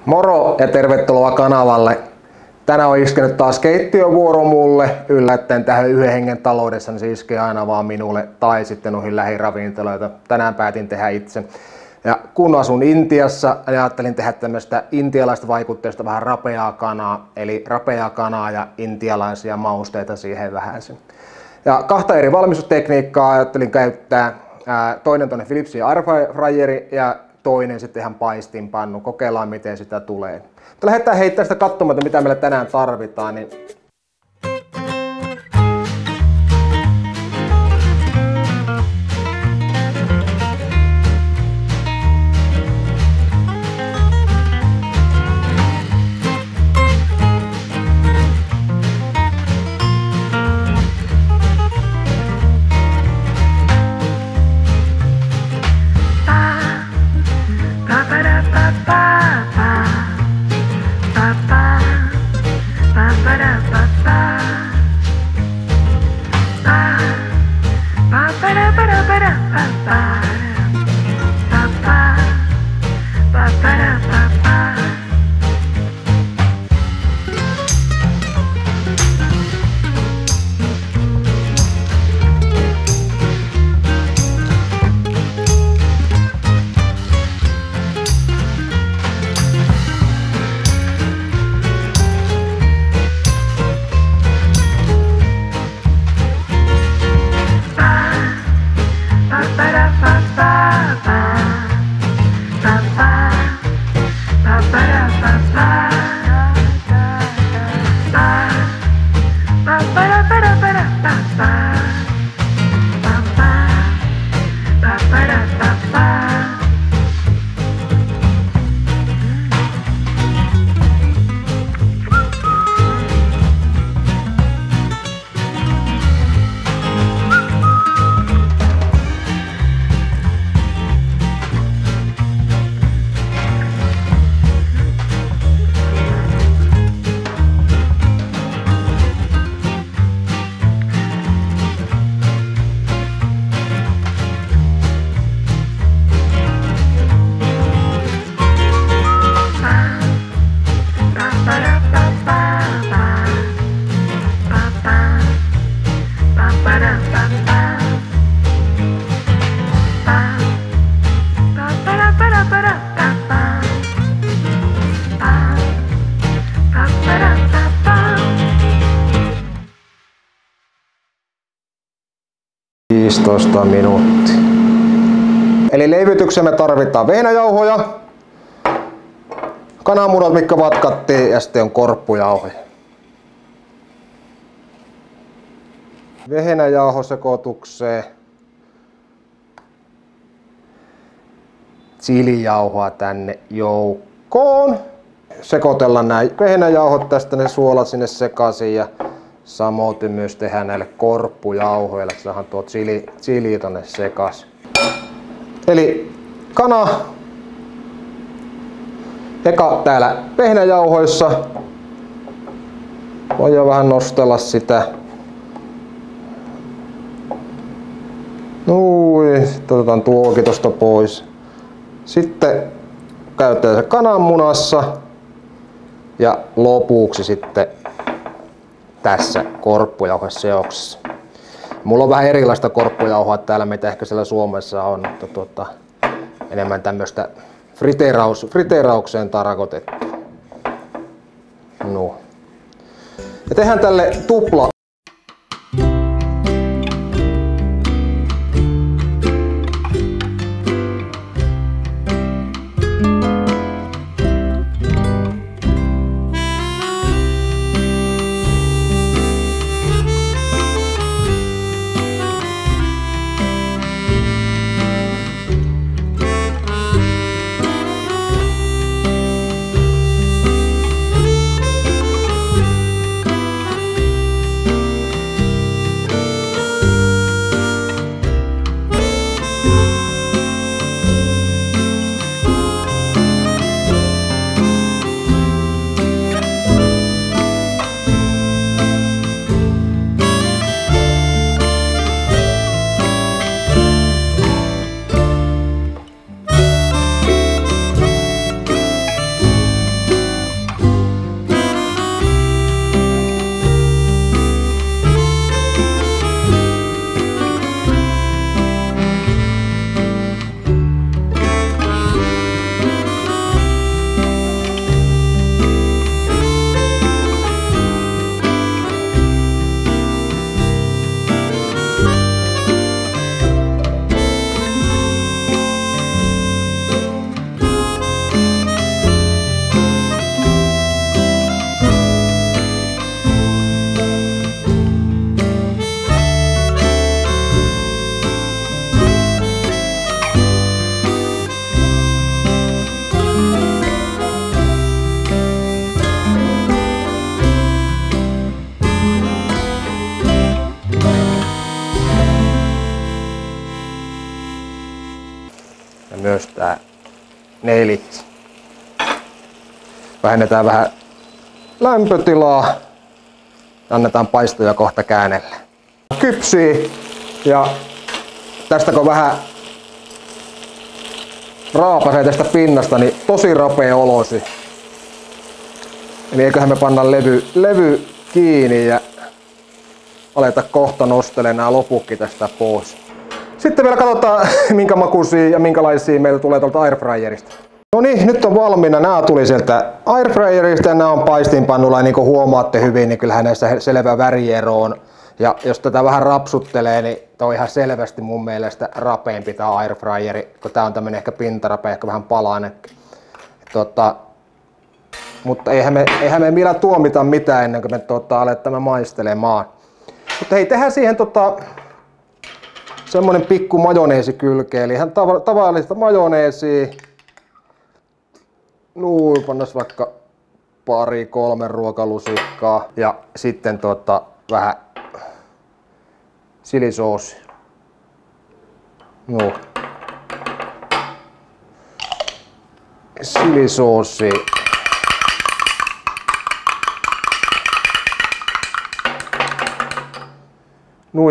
Moro ja tervetuloa kanavalle. Tänään on iskenyt taas keittiövuoro mulle. Yllättäen tähän yhden hengen taloudessa, niin se iskee aina vaan minulle tai sitten noihin lähiravintoloita. Tänään päätin tehdä itse. Ja kun asun Intiassa, ajattelin tehdä tämmöistä intialaista vaikutteista vähän rapeaa kanaa. Eli rapeaa kanaa ja intialaisia mausteita siihen vähäisen. Ja kahta eri valmistustekniikkaa ajattelin käyttää. Toinen tuonne Philipsin airfryeri ja toinen sitten ihan paistinpannu. Kokeillaan miten sitä tulee. Mutta lähdetään heittämään sitä katsomaan, mitä meillä tänään tarvitaan. Niin minuuttia. Eli leivytykseen me tarvitaan vehnäjauhoja, kananmunat mitkä vatkattiin ja sitten on korppujauhoja. Vehnäjauhosekoitukseen chilijauhoa tänne joukkoon. Sekoitellaan nämä vehnäjauhot tästä, ne suolat sinne sekaisin ja samoin myös tehdään näille korppujauhoille, että saadaan tuo chili tonne sekas. Eli kana eka täällä vehnäjauhoissa. Voidaan vähän nostella sitä. Sitten otetaan tuokin tosta pois. Sitten käytetään se kananmunassa ja lopuksi sitten tässä korppujauheseoksessa. Mulla on vähän erilaista korppujauhoa täällä, mitä ehkä siellä Suomessa on, mutta enemmän tämmöistä friteeraukseen tarkoitettu. No. Ja tehdään tälle tupla. 4. Vähennetään vähän lämpötilaa. Annetaan paistoja kohta käännellä. Kypsii ja tästä kun vähän raapasee tästä pinnasta, niin tosi rapea olosi. Eli eiköhän me panna levy kiinni ja aleta kohta nostelemaan nämä lopukki tästä pois. Sitten vielä katsotaan minkä makuisia ja minkälaisia meillä tulee tuolta airfryerista. No niin, nyt on valmiina. Nämä tuli sieltä airfryerista ja nämä on paistinpannulla. Ja niin kuin huomaatte hyvin, niin kyllähän näissä selvä väriero on. Ja jos tätä vähän rapsuttelee, niin tämä on ihan selvästi mun mielestä rapeampi tää airfryeri. Kun tää on tämmönen ehkä pintarapea, ehkä vähän palainen. Mutta eihän me millään tuomita mitään ennen kuin me aletaan maistelemaan. Mutta hei, tehdään siihen semmonen pikku majoneesi kylkeen. Eli ihan tavallista majoneesia. Pannas vaikka 2-3 ruokalusikkaa. Ja sitten vähän chilisoosi. Chilisoosi.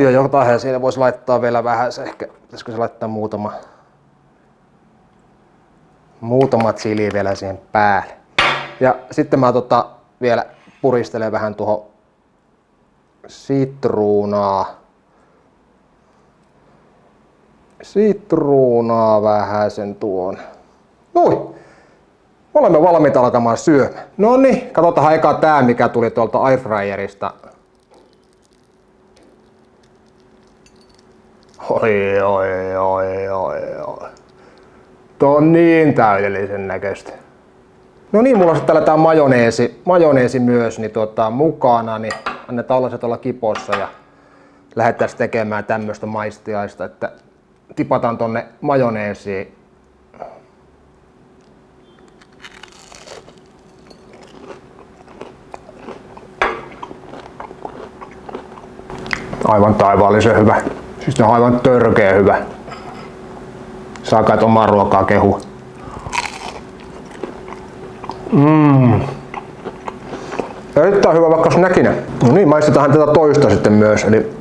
Ja jotain siinä voisi laittaa vielä vähän, ehkä pitäisikö se laittaa muutama chili vielä siihen päälle. Ja sitten mä vielä puristelen vähän tuohon sitruunaa vähän sen tuon. Olemme valmiita alkamaan syömään. No niin, katsotaan eka tää mikä tuli tuolta airfryerista. Oi. Tuo on niin täydellisen näköistä. No niin, mulla on täällä tää majoneesi myös niin mukana, niin annetaan olla se tuolla kipossa ja lähdetään tekemään tämmöistä maistiaista, että tipataan tonne majoneesiin. Aivan taivaallisen hyvä. Siis on aivan törkeä hyvä. Saa kai omaa ruokaa kehua. Erittäin hyvä vaikka snäkinä. No niin, maistetaan tätä toista sitten myös. Eli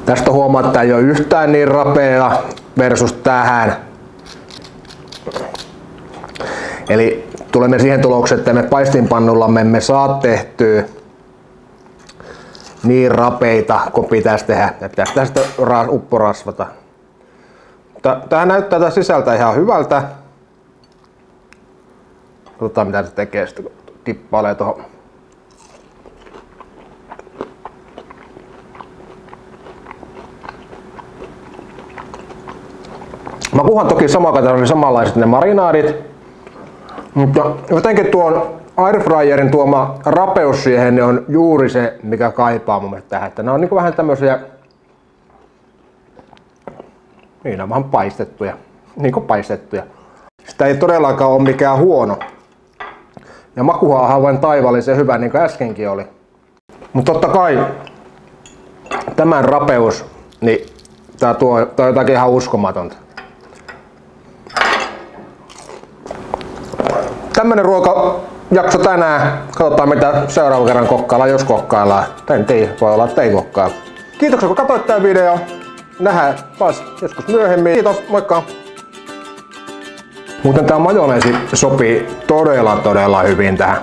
tästä huomaa, että ei ole yhtään niin rapea versus tähän. Eli tulemme siihen tulokseen, että me paistinpannullamme emme saa tehtyä niin rapeita kuin pitäisi tehdä. Ja pitäisi tästä upporasvata. Tää näyttää tästä sisältä ihan hyvältä. Katsotaan mitä se tekee sitten kun tippailee tuohon. Makuhan toki samanlaiset ne marinaadit. Mutta jotenkin tuon airfryerin tuoma rapeus siihen niin on juuri se mikä kaipaa mun mielestä tähän. Että ne on niin vähän tämmösiä. Niin on vähän paistettuja. Niinku paistettuja. Sitä ei todellakaan ole mikään huono. Ja makuhan on aivan taivaallisen hyvä niin kuin äskenkin oli. Mutta totta kai tämän rapeus, niin tää tuo jotakin ihan uskomatonta. Tämmönen ruokajakso tänään. Katsotaan mitä seuraavan kerran kokkaillaan, jos kokkaillaan. En tiedä, voi olla että ei kokkailla. Kiitoksia kun katsoit tää video. Nähdään taas joskus myöhemmin. Kiitos, moikka! Muuten tää majoneesi sopii todella hyvin tähän.